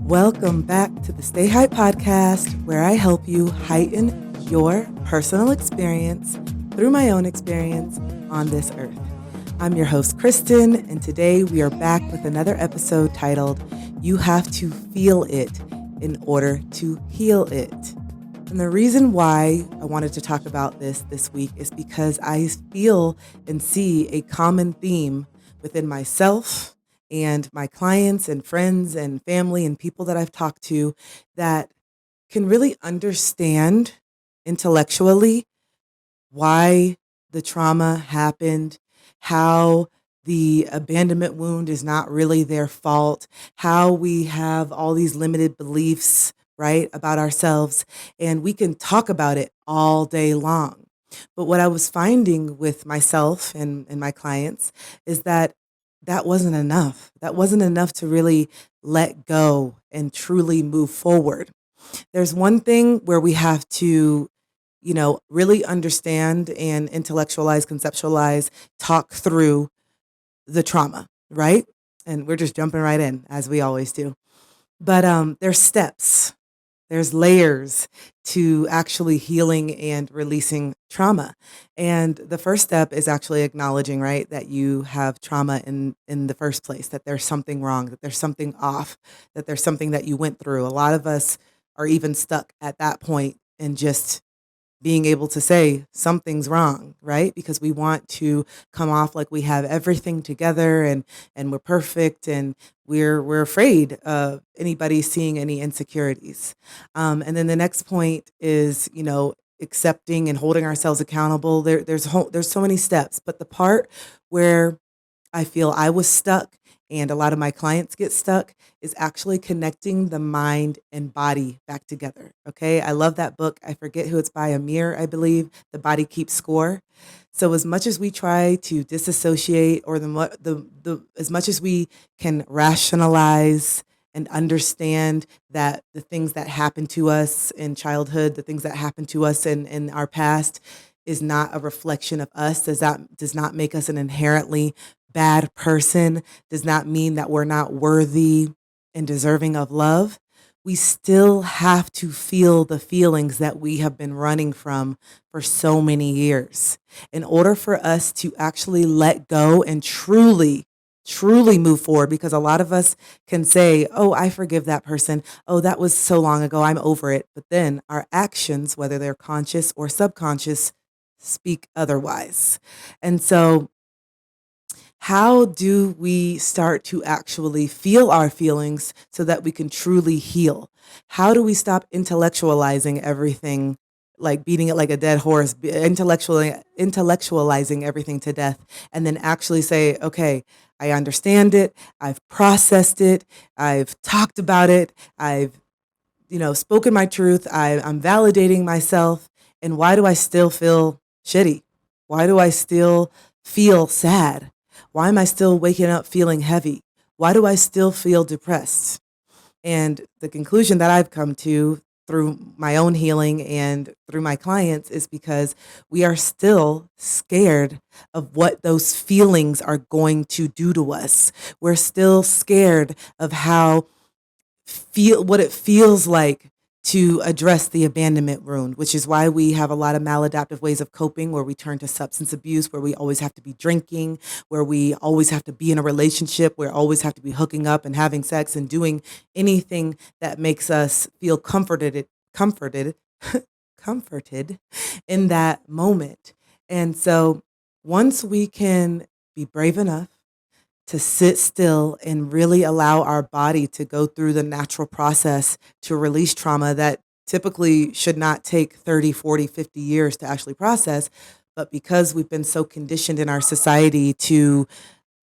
Welcome back to the Stay Hype podcast, where I help you heighten your personal experience through my own experience on this earth. I'm your host, Kristen, and today we are back with another episode titled, You Have to Feel It in Order to Heal It. And the reason why I wanted to talk about this week is because I feel and see a common theme within myself and my clients and friends and family and people that I've talked to that can really understand intellectually why the trauma happened, how the abandonment wound is not really their fault, how we have all these limited beliefs, right, about ourselves, and we can talk about it all day long. But what I was finding with myself and my clients is that wasn't enough. That wasn't enough to really let go and truly move forward. There's one thing where we have to, really understand and intellectualize, conceptualize, talk through the trauma, right? And we're just jumping right in, as we always do. But there's steps, there's layers to actually healing and releasing trauma. And the first step is actually acknowledging, right, that you have trauma in the first place, that there's something wrong, that there's something off, that there's something that you went through. A lot of us are even stuck at that point and just being able to say something's wrong, right? Because we want to come off like we have everything together and we're perfect, and we're afraid of anybody seeing any insecurities. And then the next point is, accepting and holding ourselves accountable. There's so many steps, but the part where I feel I was stuck and a lot of my clients get stuck is actually connecting the mind and body back together. Okay. I love that book. I forget who it's by, Amir, I believe. The Body Keeps Score. So as much as we try to disassociate, or as much as we can rationalize and understand that the things that happen to us in childhood, the things that happen to us in our past is not a reflection of us, does not make us an inherently bad person, does not mean that we're not worthy and deserving of love. We still have to feel the feelings that we have been running from for so many years in order for us to actually let go and truly move forward. Because a lot of us can say, oh, I forgive that person. Oh, that was so long ago, I'm over it. But then our actions, whether they're conscious or subconscious, speak otherwise. And so how do we start to actually feel our feelings so that we can truly heal? How do we stop intellectualizing everything, like beating it like a dead horse, intellectualizing everything to death, and then actually say, okay, I understand it, I've processed it, I've talked about it, I've spoken my truth, I'm validating myself, and why do I still feel shitty? Why do I still feel sad? Why am I still waking up feeling heavy? Why do I still feel depressed? And the conclusion that I've come to through my own healing and through my clients is because we are still scared of what those feelings are going to do to us. We're still scared of what it feels like to address the abandonment wound, which is why we have a lot of maladaptive ways of coping, where we turn to substance abuse, where we always have to be drinking, where we always have to be in a relationship, where we always have to be hooking up and having sex and doing anything that makes us feel comforted, comforted in that moment. And so once we can be brave enough to sit still and really allow our body to go through the natural process to release trauma that typically should not take 30, 40, 50 years to actually process. But because we've been so conditioned in our society to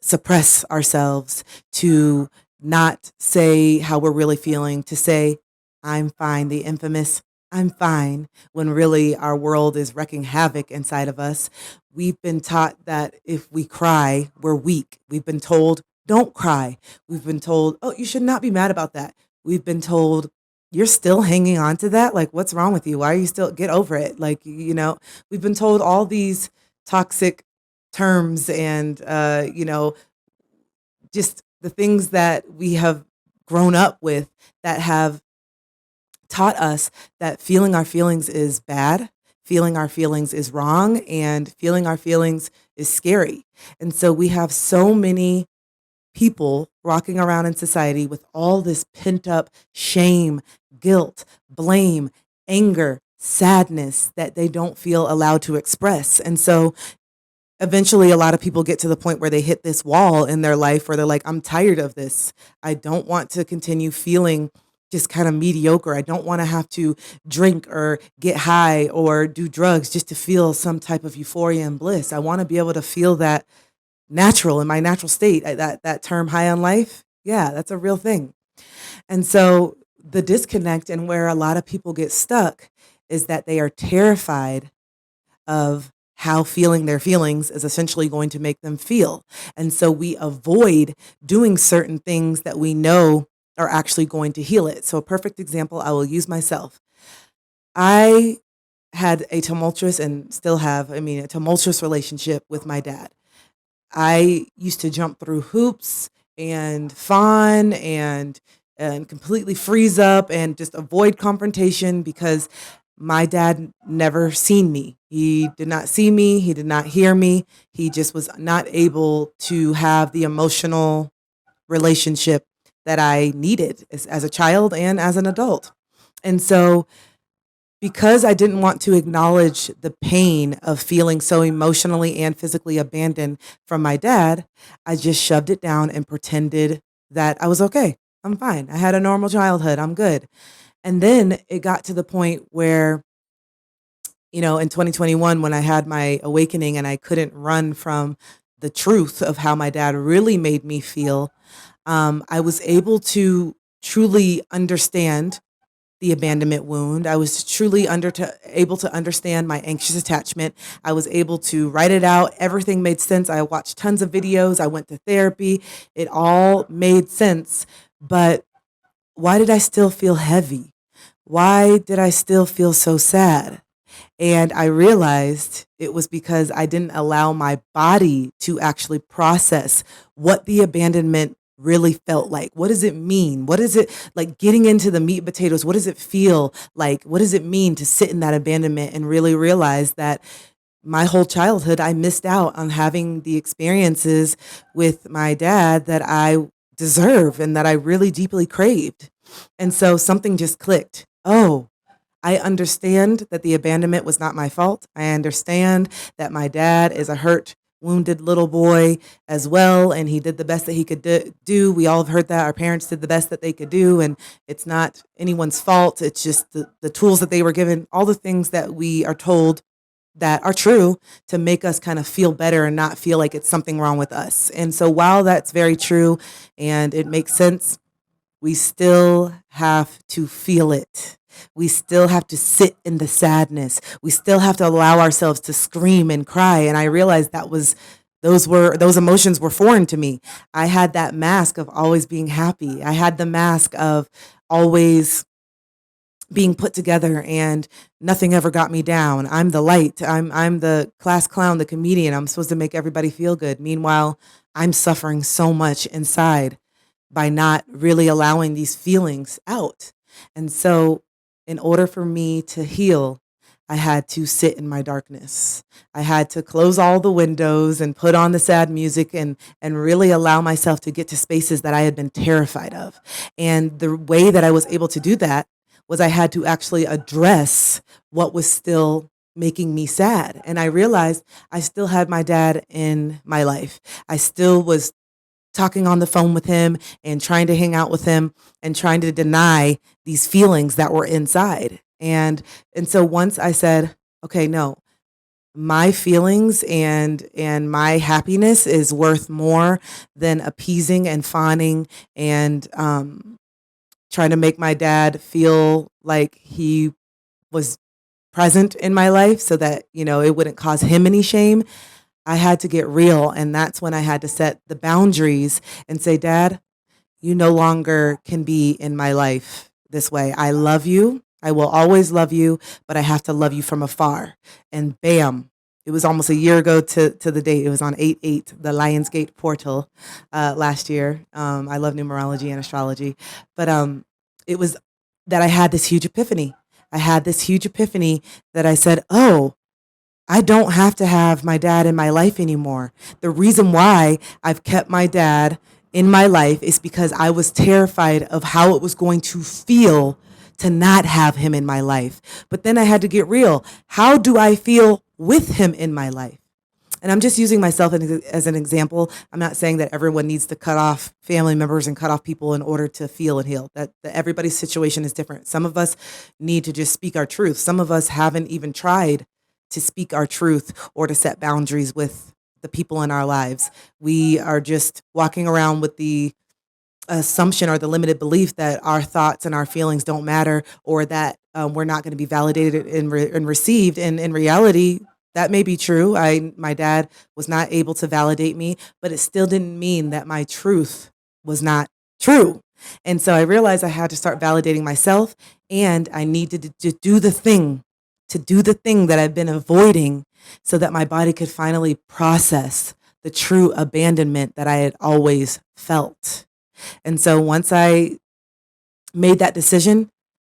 suppress ourselves, to not say how we're really feeling, to say, I'm fine, the infamous I'm fine, when really our world is wreaking havoc inside of us. We've been taught that if we cry, we're weak. We've been told, don't cry. We've been told, oh, you should not be mad about that. We've been told, you're still hanging on to that. Like, what's wrong with you? Why are you still, get over it? Like, we've been told all these toxic terms and, just the things that we have grown up with that have taught us that feeling our feelings is bad, feeling our feelings is wrong, and feeling our feelings is scary. And so we have so many people walking around in society with all this pent up shame, guilt, blame, anger, sadness that they don't feel allowed to express. And so eventually a lot of people get to the point where they hit this wall in their life where they're like, I'm tired of this. I don't want to continue feeling just kind of mediocre. I don't want to have to drink or get high or do drugs just to feel some type of euphoria and bliss. I want to be able to feel that natural in my natural state. That term high on life, yeah, that's a real thing. And so the disconnect and where a lot of people get stuck is that they are terrified of how feeling their feelings is essentially going to make them feel. And so we avoid doing certain things that we know are actually going to heal it. So a perfect example, I will use myself. I had a tumultuous and still have, a tumultuous relationship with my dad. I used to jump through hoops and fawn and completely freeze up and just avoid confrontation because my dad never seen me. He did not see me. He did not hear me. He just was not able to have the emotional relationship that I needed as a child and as an adult. And so because I didn't want to acknowledge the pain of feeling so emotionally and physically abandoned from my dad, I just shoved it down and pretended that I was okay. I'm fine. I had a normal childhood. I'm good. And then it got to the point where, in 2021, when I had my awakening and I couldn't run from the truth of how my dad really made me feel, I was able to truly understand the abandonment wound. I was truly able to understand my anxious attachment. I was able to write it out. Everything made sense. I watched tons of videos. I went to therapy. It all made sense. But why did I still feel heavy? Why did I still feel so sad? And I realized it was because I didn't allow my body to actually process what the abandonment really felt like. What does it mean? What is it like getting into the meat and potatoes? What does it feel like? What does it mean to sit in that abandonment and really realize that my whole childhood, I missed out on having the experiences with my dad that I deserve and that I really deeply craved. And so something just clicked. Oh, I understand that the abandonment was not my fault. I understand that my dad is a hurt, wounded little boy as well, and he did the best that he could do. We all have heard that. Our parents did the best that they could do, and it's not anyone's fault. It's just the tools that they were given, all the things that we are told that are true to make us kind of feel better and not feel like it's something wrong with us. And so while that's very true and it makes sense, we still have to feel it. We still have to sit in the sadness. We still have to allow ourselves to scream and cry. And I realized those emotions were foreign to me. I had that mask of always being happy. I had the mask of always being put together and nothing ever got me down. I'm the light. I'm the class clown, the comedian. I'm supposed to make everybody feel good. Meanwhile, I'm suffering so much inside by not really allowing these feelings out. And so in order for me to heal, I had to sit in my darkness. I had to close all the windows and put on the sad music and really allow myself to get to spaces that I had been terrified of. And the way that I was able to do that was I had to actually address what was still making me sad. And I realized I still had my dad in my life. I still was talking on the phone with him and trying to hang out with him and trying to deny these feelings that were inside. And so once I said, okay, no, my feelings and my happiness is worth more than appeasing and fawning and trying to make my dad feel like he was present in my life so that, it wouldn't cause him any shame. I had to get real. And that's when I had to set the boundaries and say, Dad, you no longer can be in my life this way. I love you. I will always love you, but I have to love you from afar. And bam, it was almost a year ago to the date. It was on 8/8, the Lionsgate portal last year. I love numerology and astrology, but it was that I had this huge epiphany. I had this huge epiphany that I said, oh, I don't have to have my dad in my life anymore. The reason why I've kept my dad in my life is because I was terrified of how it was going to feel to not have him in my life. But then I had to get real. How do I feel with him in my life? And I'm just using myself as an example. I'm not saying that everyone needs to cut off family members and cut off people in order to feel and heal. That everybody's situation is different. Some of us need to just speak our truth. Some of us haven't even tried to speak our truth or to set boundaries with the people in our lives. We are just walking around with the assumption or the limited belief that our thoughts and our feelings don't matter, or that we're not going to be validated and received. And in reality, that may be true. My dad was not able to validate me, but it still didn't mean that my truth was not true. And so I realized I had to start validating myself, and I needed to do the thing, that I've been avoiding, so that my body could finally process the true abandonment that I had always felt. And so once I made that decision,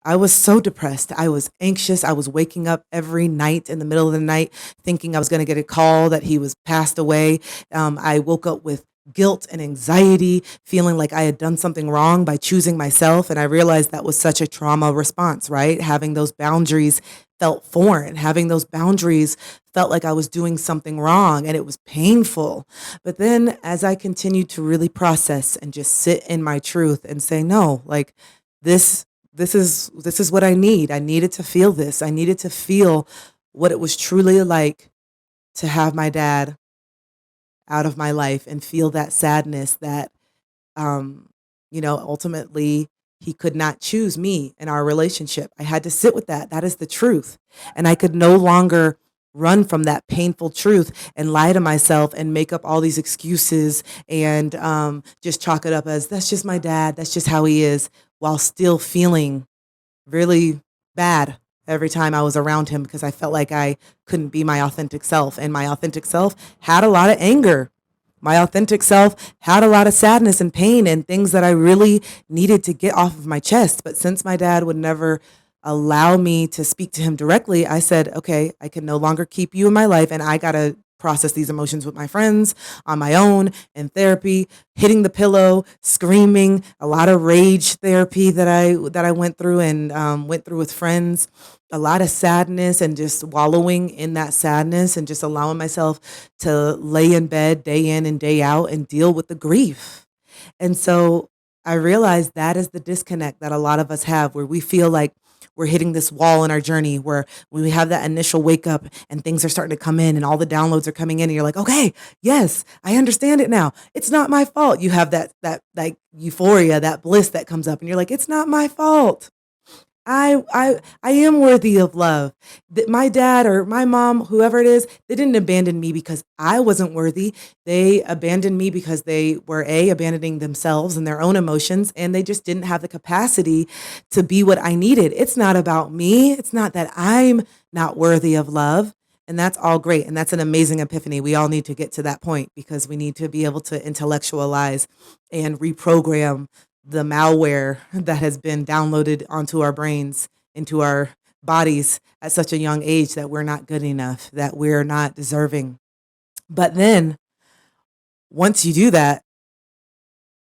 I was so depressed. I was anxious. I was waking up every night in the middle of the night thinking I was going to get a call that he was passed away. I woke up with guilt and anxiety, feeling like I had done something wrong by choosing myself. And I realized that was such a trauma response, right? Having those boundaries felt foreign. Having those boundaries felt like I was doing something wrong, and it was painful. But then as I continued to really process and just sit in my truth and say, no, like this is what I need. I needed to feel this. I needed to feel what it was truly like to have my dad out of my life and feel that sadness that, ultimately he could not choose me in our relationship. I had to sit with that. That is the truth. And I could no longer run from that painful truth and lie to myself and make up all these excuses and just chalk it up as that's just my dad. That's just how he is, while still feeling really bad every time I was around him because I felt like I couldn't be my authentic self. And my authentic self had a lot of anger. My authentic self had a lot of sadness and pain and things that I really needed to get off of my chest. But since my dad would never allow me to speak to him directly, I said, okay, I can no longer keep you in my life, and I got to process these emotions with my friends, on my own, in therapy, hitting the pillow, screaming, a lot of rage therapy that I went through and went through with friends, a lot of sadness and just wallowing in that sadness and just allowing myself to lay in bed day in and day out and deal with the grief. And so I realized that is the disconnect that a lot of us have, where we feel like we're hitting this wall in our journey, where when we have that initial wake up and things are starting to come in and all the downloads are coming in and you're like, okay, yes, I understand it now. It's not my fault. You have that like euphoria, that bliss that comes up and you're like, it's not my fault. I am worthy of love. That my dad or my mom, whoever it is, they didn't abandon me because I wasn't worthy. They abandoned me because they were abandoning themselves and their own emotions, and they just didn't have the capacity to be what I needed. It's not about me. It's not that I'm not worthy of love. And that's all great. And that's an amazing epiphany. We all need to get to that point because we need to be able to intellectualize and reprogram the malware that has been downloaded onto our brains, into our bodies at such a young age, that we're not good enough, that we're not deserving. But then once you do that,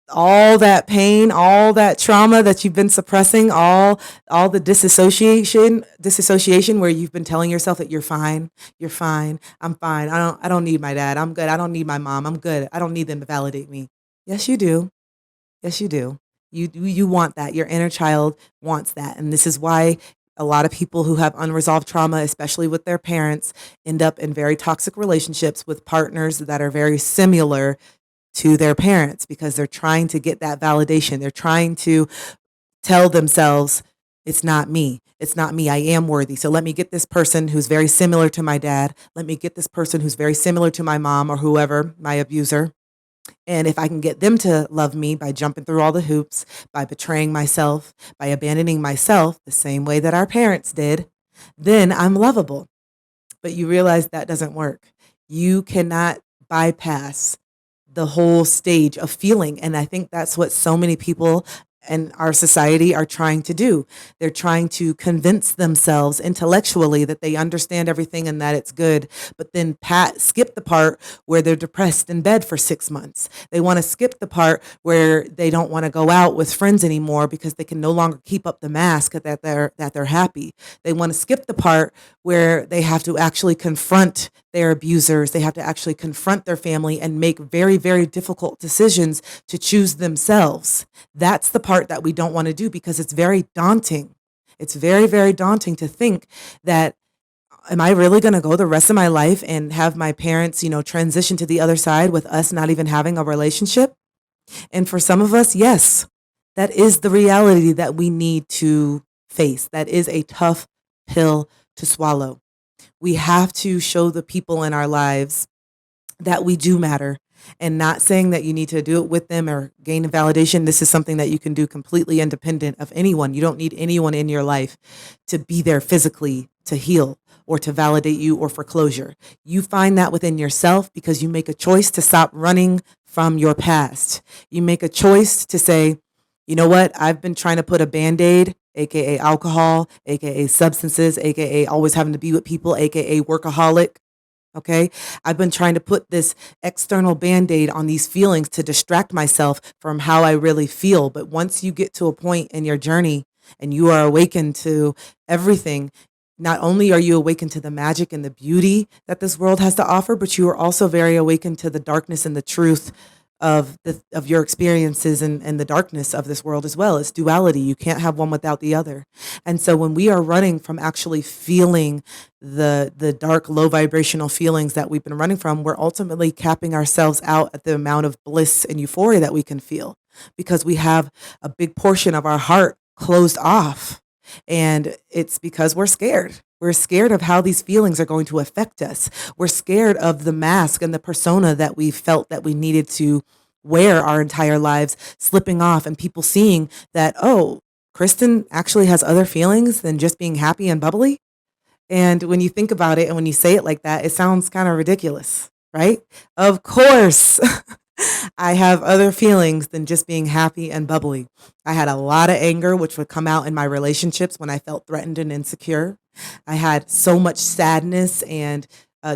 all that pain, all that trauma that you've been suppressing, all the disassociation where you've been telling yourself that you're fine, I'm fine. I don't need my dad. I'm good. I don't need my mom. I'm good. I don't need them to validate me. Yes, you do. Yes, you do. You want that. Your inner child wants that. And this is why a lot of people who have unresolved trauma, especially with their parents, end up in very toxic relationships with partners that are very similar to their parents, because they're trying to get that validation. They're trying to tell themselves, it's not me. It's not me. I am worthy. So let me get this person who's very similar to my dad. Let me get this person who's very similar to my mom or whoever, my abuser. And if I can get them to love me by jumping through all the hoops, by betraying myself, by abandoning myself the same way that our parents did, then I'm lovable. but you realize that doesn't work. You cannot bypass the whole stage of feeling. And I think that's what so many people in our society are trying to do. They're trying to convince themselves intellectually that they understand everything and that it's good, but then skip the part where they're depressed in bed for 6 months. They want to skip the part where they don't want to go out with friends anymore because they can no longer keep up the mask that they're happy. They want to skip the part where they have to actually confront their abusers. They have to actually confront their family and make very, very difficult decisions to choose themselves. That's the part that we don't want to do because it's very daunting. It's very, very daunting to think that, am I really going to go the rest of my life and have my parents, transition to the other side with us not even having a relationship? And for some of us, yes, that is the reality that we need to face. That is a tough pill to swallow. We have to show the people in our lives that we do matter, and not saying that you need to do it with them or gain validation. This is something that you can do completely independent of anyone. You don't need anyone in your life to be there physically to heal or to validate you or for closure. You find that within yourself because you make a choice to stop running from your past. You make a choice to say, you know what? I've been trying to put a Band-Aid, AKA alcohol, AKA substances, AKA always having to be with people, AKA workaholic. Okay. I've been trying to put this external Band-Aid on these feelings to distract myself from how I really feel. But once you get to a point in your journey and you are awakened to everything, not only are you awakened to the magic and the beauty that this world has to offer, but you are also very awakened to the darkness and the truth of your experiences and the darkness of this world as well. It's duality. You can't have one without the other. And so when we are running from actually feeling the dark, low vibrational feelings that we've been running from, we're ultimately capping ourselves out at the amount of bliss and euphoria that we can feel because we have a big portion of our heart closed off. And it's because we're scared. We're scared of how these feelings are going to affect us. We're scared of the mask and the persona that we felt that we needed to wear our entire lives slipping off and people seeing that, oh, Kristen actually has other feelings than just being happy and bubbly. And when you think about it and when you say it like that, it sounds kind of ridiculous, right? Of course. I have other feelings than just being happy and bubbly. I had a lot of anger, which would come out in my relationships when I felt threatened and insecure. I had so much sadness and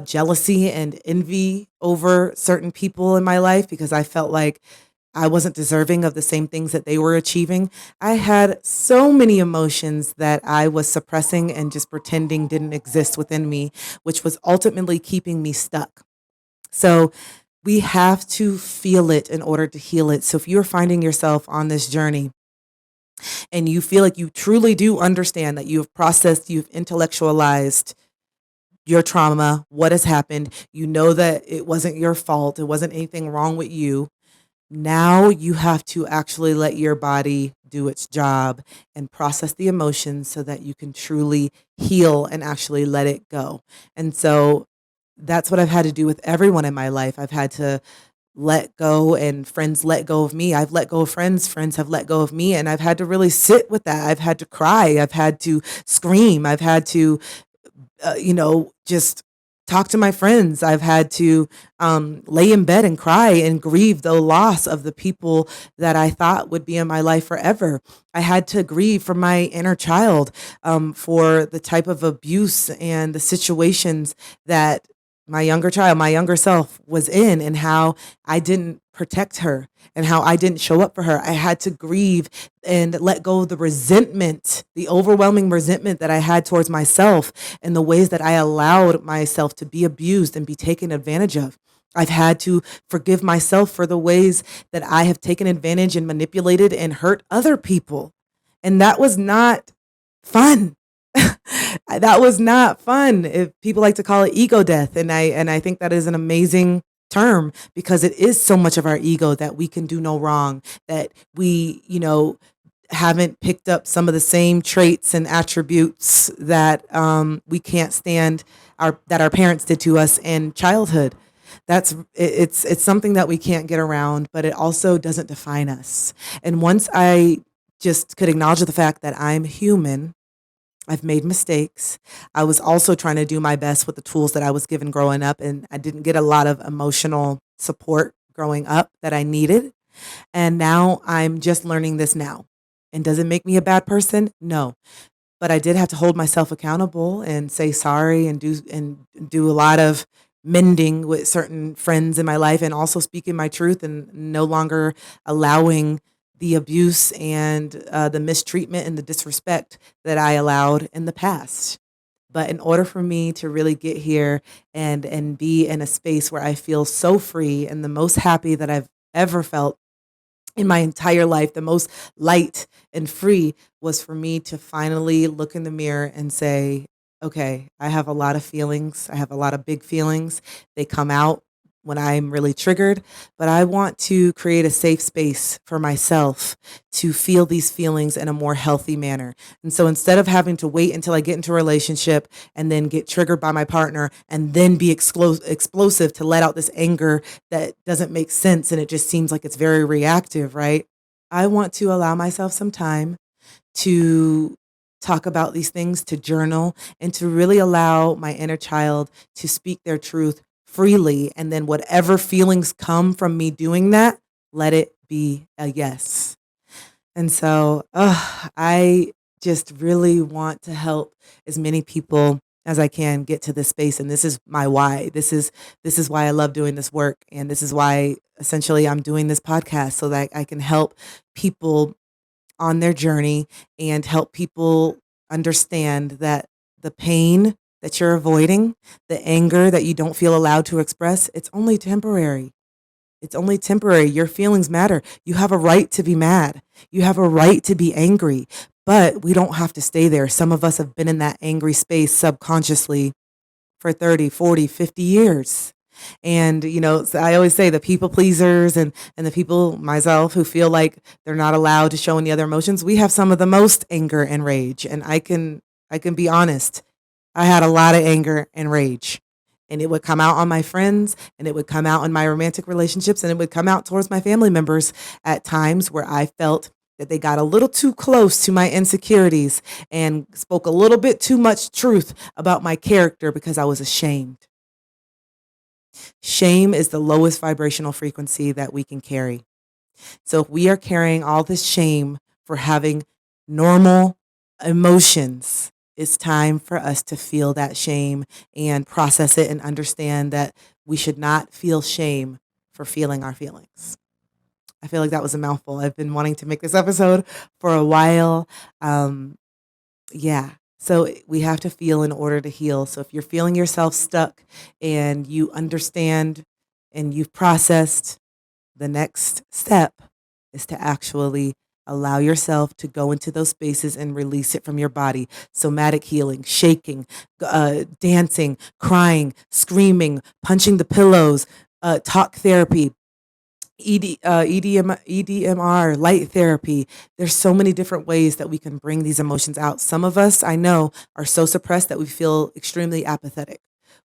jealousy and envy over certain people in my life because I felt like I wasn't deserving of the same things that they were achieving. I had so many emotions that I was suppressing and just pretending didn't exist within me, which was ultimately keeping me stuck. So we have to feel it in order to heal it. So if you're finding yourself on this journey and you feel like you truly do understand that you've processed, you've intellectualized your trauma, what has happened, you know that it wasn't your fault, it wasn't anything wrong with you. Now you have to actually let your body do its job and process the emotions so that you can truly heal and actually let it go. And so that's what I've had to do with everyone in my life. I've had to let go, and friends let go of me. I've let go of friends. Friends have let go of me. And I've had to really sit with that. I've had to cry. I've had to scream. I've had to, just talk to my friends. I've had to lay in bed and cry and grieve the loss of the people that I thought would be in my life forever. I had to grieve for my inner child, for the type of abuse and the situations that my younger self was in, and how I didn't protect her and how I didn't show up for her. I had to grieve and let go of the resentment, the overwhelming resentment that I had towards myself and the ways that I allowed myself to be abused and be taken advantage of. I've had to forgive myself for the ways that I have taken advantage and manipulated and hurt other people. And that was not fun. That was not fun. If people like to call it ego death, and I think that is an amazing term because it is so much of our ego that we can do no wrong, that we, haven't picked up some of the same traits and attributes that we can't stand that our parents did to us in childhood. It's something that we can't get around, but it also doesn't define us. And once I just could acknowledge the fact that I'm human, I've made mistakes. I was also trying to do my best with the tools that I was given growing up, and I didn't get a lot of emotional support growing up that I needed. And now I'm just learning this now. And does it make me a bad person? No. But I did have to hold myself accountable and say sorry and do a lot of mending with certain friends in my life, and also speaking my truth and no longer allowing the abuse and the mistreatment and the disrespect that I allowed in the past. But in order for me to really get here and be in a space where I feel so free and the most happy that I've ever felt in my entire life, the most light and free, was for me to finally look in the mirror and say, okay, I have a lot of feelings. I have a lot of big feelings. They come out when I'm really triggered, but I want to create a safe space for myself to feel these feelings in a more healthy manner. And so instead of having to wait until I get into a relationship and then get triggered by my partner and then be explosive to let out this anger that doesn't make sense and it just seems like it's very reactive, right? I want to allow myself some time to talk about these things, to journal, and to really allow my inner child to speak their truth freely. And then whatever feelings come from me doing that, let it be a yes. And so I just really want to help as many people as I can get to this space. And this is my why. This is why I love doing this work. And this is why essentially I'm doing this podcast, so that I can help people on their journey and help people understand that the pain that you're avoiding, the anger that you don't feel allowed to express, it's only temporary. It's only temporary. Your feelings matter. You have a right to be mad. You have a right to be angry, but we don't have to stay there. Some of us have been in that angry space subconsciously for 30, 40, 50 years. And, so I always say the people pleasers and the people, myself, who feel like they're not allowed to show any other emotions, we have some of the most anger and rage. And I can be honest. I had a lot of anger and rage. And it would come out on my friends, and it would come out in my romantic relationships, and it would come out towards my family members at times where I felt that they got a little too close to my insecurities and spoke a little bit too much truth about my character because I was ashamed. Shame is the lowest vibrational frequency that we can carry. So if we are carrying all this shame for having normal emotions, it's time for us to feel that shame and process it and understand that we should not feel shame for feeling our feelings. I feel like that was a mouthful. I've been wanting to make this episode for a while. Yeah. So we have to feel in order to heal. So if you're feeling yourself stuck and you understand and you've processed, the next step is to actually allow yourself to go into those spaces and release it from your body. Somatic healing, shaking, dancing, crying, screaming, punching the pillows, talk therapy, EDMR, light therapy. There's so many different ways that we can bring these emotions out. Some of us, I know, are so suppressed that we feel extremely apathetic.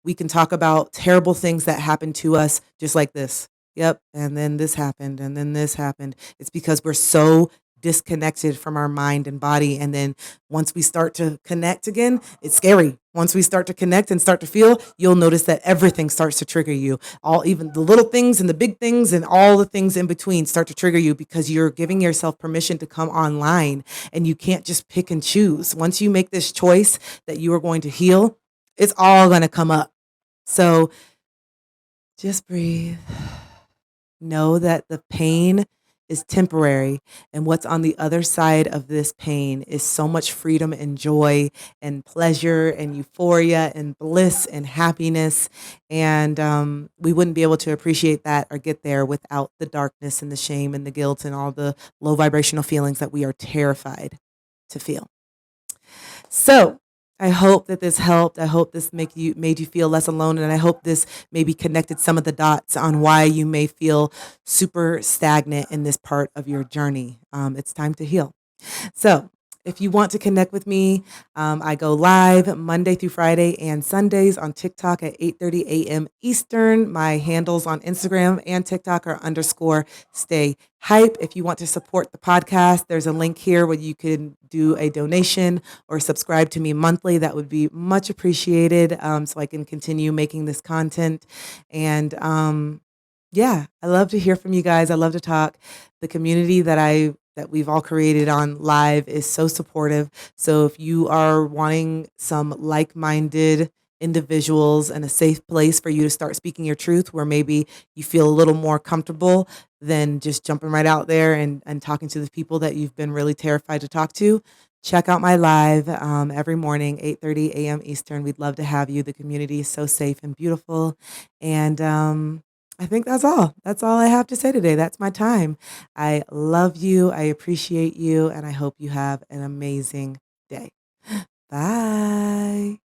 We can talk about terrible things that happen to us just like this. Yep. And then this happened. And then this happened. It's because we're so disconnected from our mind and body. And then once we start to connect again, it's scary. Once we start to connect and start to feel, you'll notice that everything starts to trigger you. All, even the little things and the big things and all the things in between, start to trigger you because you're giving yourself permission to come online, and you can't just pick and choose. Once you make this choice that you are going to heal, it's all going to come up. So just breathe. Know that the pain is temporary, and what's on the other side of this pain is so much freedom and joy and pleasure and euphoria and bliss and happiness. And we wouldn't be able to appreciate that or get there without the darkness and the shame and the guilt and all the low vibrational feelings that we are terrified to feel. So I hope that this helped. I hope this made you feel less alone, and I hope this maybe connected some of the dots on why you may feel super stagnant in this part of your journey. It's time to heal. So If you want to connect with me, I go live Monday through Friday and Sundays on TikTok at 8:30 a.m. Eastern. My handles on Instagram and TikTok are underscore stay hype. If you want to support the podcast, there's a link here where you can do a donation or subscribe to me monthly. That would be much appreciated, so I can continue making this content. And yeah, I love to hear from you guys. I love to talk. The community that we've all created on live is so supportive. So if you are wanting some like-minded individuals and a safe place for you to start speaking your truth, where maybe you feel a little more comfortable than just jumping right out there and talking to the people that you've been really terrified to talk to, check out my live every morning, 8:30 a.m. Eastern. We'd love to have you. The community is so safe and beautiful. And I think that's all. That's all I have to say today. That's my time. I love you. I appreciate you. And I hope you have an amazing day. Bye.